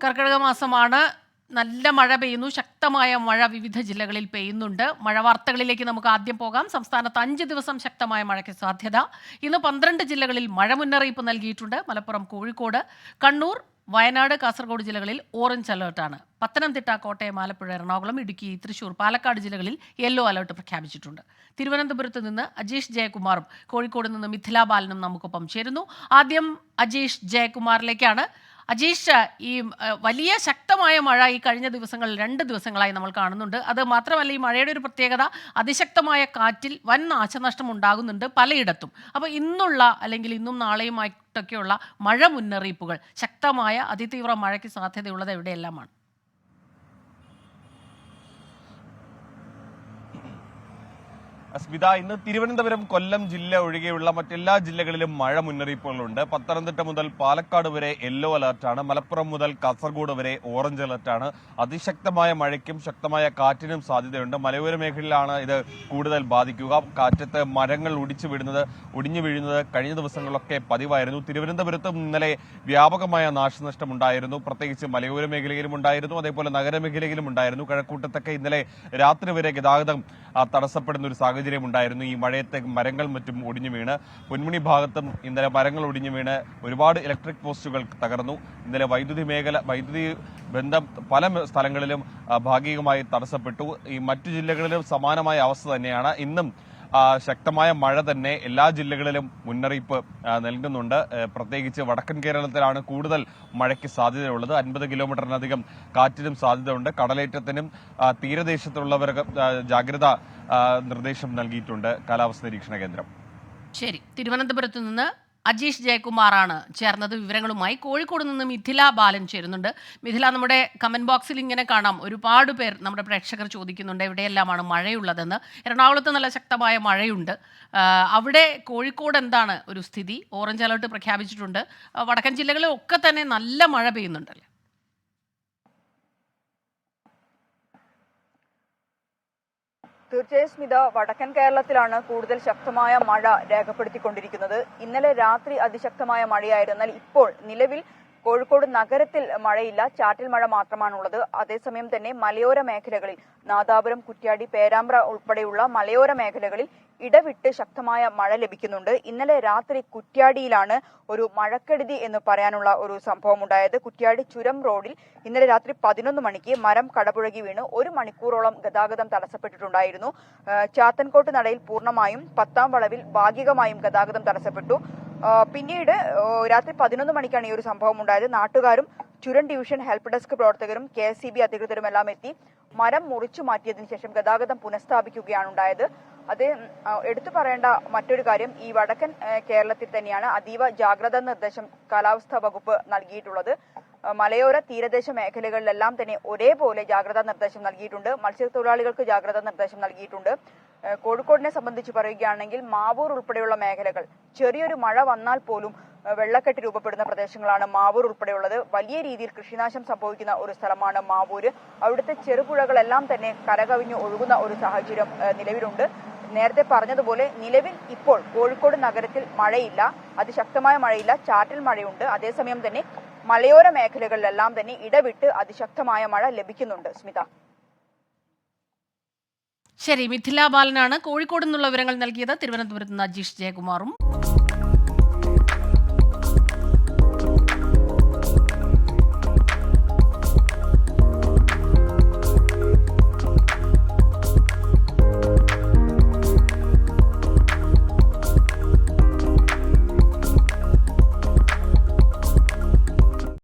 കർക്കിടക മാസമാണ്. നല്ല മഴ പെയ്യുന്നു. ശക്തമായ മഴ വിവിധ ജില്ലകളിൽ പെയ്യുന്നുണ്ട്. മഴ വാർത്തകളിലേക്ക് നമുക്ക് ആദ്യം പോകാം. സംസ്ഥാനത്ത് 5 ദിവസം ശക്തമായ മഴയ്ക്ക് സാധ്യത. ഇന്ന് 12 ജില്ലകളിൽ മഴ മുന്നറിയിപ്പ് നൽകിയിട്ടുണ്ട്. മലപ്പുറം, കോഴിക്കോട്, കണ്ണൂർ, വയനാട്, കാസർഗോഡ് ജില്ലകളിൽ ഓറഞ്ച് അലേർട്ടാണ്. പത്തനംതിട്ട, കോട്ടയം, ആലപ്പുഴ, എറണാകുളം, ഇടുക്കി, തൃശൂർ, പാലക്കാട് ജില്ലകളിൽ യെല്ലോ അലേർട്ട് പ്രഖ്യാപിച്ചിട്ടുണ്ട്. തിരുവനന്തപുരത്ത് നിന്ന് അജീഷ് ജയകുമാറും കോഴിക്കോട് നിന്ന് മിഥില ബാലനും നമുക്കൊപ്പം ചേരുന്നു. ആദ്യം അജീഷ് ജയകുമാറിലേക്കാണ്. അജീഷ്, ഈ വലിയ ശക്തമായ മഴ ഈ കഴിഞ്ഞ ദിവസങ്ങളിൽ 2 ദിവസങ്ങളായി നമ്മൾ കാണുന്നുണ്ട്. അത് മാത്രമല്ല, ഈ മഴയുടെ ഒരു പ്രത്യേകത, അതിശക്തമായ കാറ്റിൽ വൻ നാശനഷ്ടം ഉണ്ടാകുന്നുണ്ട് പലയിടത്തും. അപ്പോൾ അല്ലെങ്കിൽ ഇന്നും നാളെയുമായിട്ടൊക്കെയുള്ള മഴ മുന്നറിയിപ്പുകൾ, ശക്തമായ അതിതീവ്ര മഴയ്ക്ക് സാധ്യതയുള്ളത് എവിടെയെല്ലാമാണ്? സ്മിത, ഇന്ന് തിരുവനന്തപുരം, കൊല്ലം ജില്ല ഒഴികെയുള്ള മറ്റെല്ലാ ജില്ലകളിലും മഴ മുന്നറിയിപ്പുകളുണ്ട്. പത്തനംതിട്ട മുതൽ പാലക്കാട് വരെ യെല്ലോ അലർട്ടാണ്. മലപ്പുറം മുതൽ കാസർഗോഡ് വരെ ഓറഞ്ച് അലർട്ടാണ്. അതിശക്തമായ മഴയ്ക്കും ശക്തമായ കാറ്റിനും സാധ്യതയുണ്ട്. മലയോര മേഖലയിലാണ് ഇത് കൂടുതൽ ബാധിക്കുക. കാറ്റത്ത് മരങ്ങൾ ഒടിഞ്ഞു വീഴുന്നത് കഴിഞ്ഞ ദിവസങ്ങളിലൊക്കെ പതിവായിരുന്നു. തിരുവനന്തപുരത്തും ഇന്നലെ വ്യാപകമായ നാശനഷ്ടം ഉണ്ടായിരുന്നു. പ്രത്യേകിച്ച് മലയോര മേഖലയിലും ഉണ്ടായിരുന്നു, അതേപോലെ നഗരമേഖലയിലും ഉണ്ടായിരുന്നു. കഴക്കൂട്ടത്തൊക്കെ ഇന്നലെ രാത്രി വരെ ഗതാഗതം തടസ്സപ്പെടുന്ന ഒരു സാഹചര്യം ഉണ്ടായിരുന്നു. ഈ മഴയത്തെ മരങ്ങൾ മറ്റും ഒടിഞ്ഞു വീണ്, പൊന്മുണി ഭാഗത്തും ഇന്നലെ മരങ്ങൾ ഒടിഞ്ഞു വീണ് ഒരുപാട് ഇലക്ട്രിക് പോസ്റ്റുകൾ തകർന്നു. ഇന്നലെ വൈദ്യുതി ബന്ധം പല സ്ഥലങ്ങളിലും ഭാഗികമായി തടസ്സപ്പെട്ടു. ഈ മറ്റു ജില്ലകളിലും സമാനമായ അവസ്ഥ തന്നെയാണ്. ഇന്നും ശക്തമായ മഴ തന്നെ എല്ലാ ജില്ലകളിലും മുന്നറിയിപ്പ് നൽകുന്നുണ്ട്. പ്രത്യേകിച്ച് വടക്കൻ കേരളത്തിലാണ് കൂടുതൽ മഴയ്ക്ക് സാധ്യതയുള്ളത്. 50 കിലോമീറ്ററിനധികം കാറ്റിനും സാധ്യതയുണ്ട്. കടലേറ്റത്തിനും തീരദേശത്തുള്ളവർക്ക് ജാഗ്രത നിർദ്ദേശം നൽകിയിട്ടുണ്ട് കാലാവസ്ഥ നിരീക്ഷണ കേന്ദ്രം. ശരി, തിരുവനന്തപുരത്ത് നിന്ന് അജീഷ് ജയകുമാറാണ് ചേർന്നത് വിവരങ്ങളുമായി. കോഴിക്കോട് നിന്ന് മിഥില ബാലൻ ചേരുന്നുണ്ട്. മിഥില, നമ്മുടെ കമന്റ് ബോക്സിൽ ഇങ്ങനെ കാണാം, ഒരുപാട് പേർ, നമ്മുടെ പ്രേക്ഷകർ ചോദിക്കുന്നുണ്ട് എവിടെയെല്ലാമാണ് മഴയുള്ളതെന്ന്. എറണാകുളത്ത് നല്ല ശക്തമായ മഴയുണ്ട്. അവിടെ കോഴിക്കോട് എന്താണ് ഒരു സ്ഥിതി? ഓറഞ്ച് അലർട്ട് പ്രഖ്യാപിച്ചിട്ടുണ്ട്. വടക്കൻ ജില്ലകളിൽ ഒക്കെ തന്നെ നല്ല മഴ പെയ്യുന്നുണ്ടല്ലേ? തീർച്ചയായും സ്മിത, വടക്കൻ കേരളത്തിലാണ് കൂടുതൽ ശക്തമായ മഴ രേഖപ്പെടുത്തിക്കൊണ്ടിരിക്കുന്നത്. ഇന്നലെ രാത്രി അതിശക്തമായ മഴയായിരുന്നാൽ ഇപ്പോൾ നിലവിൽ കോഴിക്കോട് നഗരത്തിൽ മഴയില്ല, ചാറ്റൽ മഴ മാത്രമാണുള്ളത്. അതേസമയം തന്നെ മലയോര മേഖലകളിൽ നാദാപുരം, കുറ്റ്യാടി, പേരാമ്പ്ര ഉൾപ്പെടെയുള്ള മലയോര മേഖലകളിൽ ഇടവിട്ട് ശക്തമായ മഴ ലഭിക്കുന്നുണ്ട്. ഇന്നലെ രാത്രി കുറ്റ്യാടിയിലാണ് ഒരു മഴക്കെടുതി എന്ന് പറയാനുള്ള ഒരു സംഭവം ഉണ്ടായത്. കുറ്റ്യാടി ചുരം റോഡിൽ ഇന്നലെ രാത്രി 11 മണിക്ക് മരം കടപുഴകി വീണ് 1 മണിക്കൂറോളം ഗതാഗതം തടസ്സപ്പെട്ടിട്ടുണ്ടായിരുന്നു. ചാത്തൻകോട്ട് നടയിൽ പൂർണ്ണമായും, 10-ാം വളവിൽ ഭാഗികമായും ഗതാഗതം തടസ്സപ്പെട്ടു. പിന്നീട് രാത്രി 11 മണിക്കാണ് ഈ ഒരു സംഭവം ഉണ്ടായത്. നാട്ടുകാരും ചുരം ഡിവിഷൻ ഹെൽപ്പ് ഡെസ്ക് പ്രവർത്തകരും KSEB അധികൃതരും എല്ലാം എത്തി മരം മുറിച്ചു മാറ്റിയതിനു ശേഷം ഗതാഗതം പുനഃസ്ഥാപിക്കുകയാണ് ഉണ്ടായത്. അത് എടുത്തു പറയേണ്ട മറ്റൊരു കാര്യം, ഈ വടക്കൻ കേരളത്തിൽ തന്നെയാണ് അതീവ ജാഗ്രതാ നിർദ്ദേശം കാലാവസ്ഥാ വകുപ്പ് നൽകിയിട്ടുള്ളത്. മലയോര തീരദേശ മേഖലകളിലെല്ലാം തന്നെ ഒരേപോലെ ജാഗ്രതാ നിർദ്ദേശം നൽകിയിട്ടുണ്ട്. മത്സ്യത്തൊഴിലാളികൾക്ക് ജാഗ്രതാ നിർദ്ദേശം നൽകിയിട്ടുണ്ട്. കോഴിക്കോടിനെ സംബന്ധിച്ച് പറയുകയാണെങ്കിൽ മാവൂർ ഉൾപ്പെടെയുള്ള മേഖലകൾ, ചെറിയൊരു മഴ വന്നാൽ പോലും വെള്ളക്കെട്ട് രൂപപ്പെടുന്ന പ്രദേശങ്ങളാണ് മാവൂർ ഉൾപ്പെടെയുള്ളത്. വലിയ രീതിയിൽ കൃഷിനാശം സംഭവിക്കുന്ന ഒരു സ്ഥലമാണ് മാവൂര്. അവിടുത്തെ ചെറുപുഴകളെല്ലാം തന്നെ കരകവിഞ്ഞ് ഒഴുകുന്ന ഒരു സാഹചര്യം നിലവിലുണ്ട്. നേരത്തെ പറഞ്ഞതുപോലെ നിലവിൽ ഇപ്പോൾ കോഴിക്കോട് നഗരത്തിൽ മഴയില്ല, അതിശക്തമായ മഴയില്ല, ചാറ്റൽ മഴയുണ്ട്. അതേസമയം തന്നെ മലയോര മേഖലകളിലെല്ലാം തന്നെ ഇടവിട്ട് അതിശക്തമായ മഴ ലഭിക്കുന്നുണ്ട്. സ്മിത. ശരി, മിഥില ബാലനാണ് കോഴിക്കോട് നിന്നുള്ള വിവരങ്ങൾ നൽകിയത്. തിരുവനന്തപുരത്ത് നിന്ന് അജീഷ് ജയകുമാറും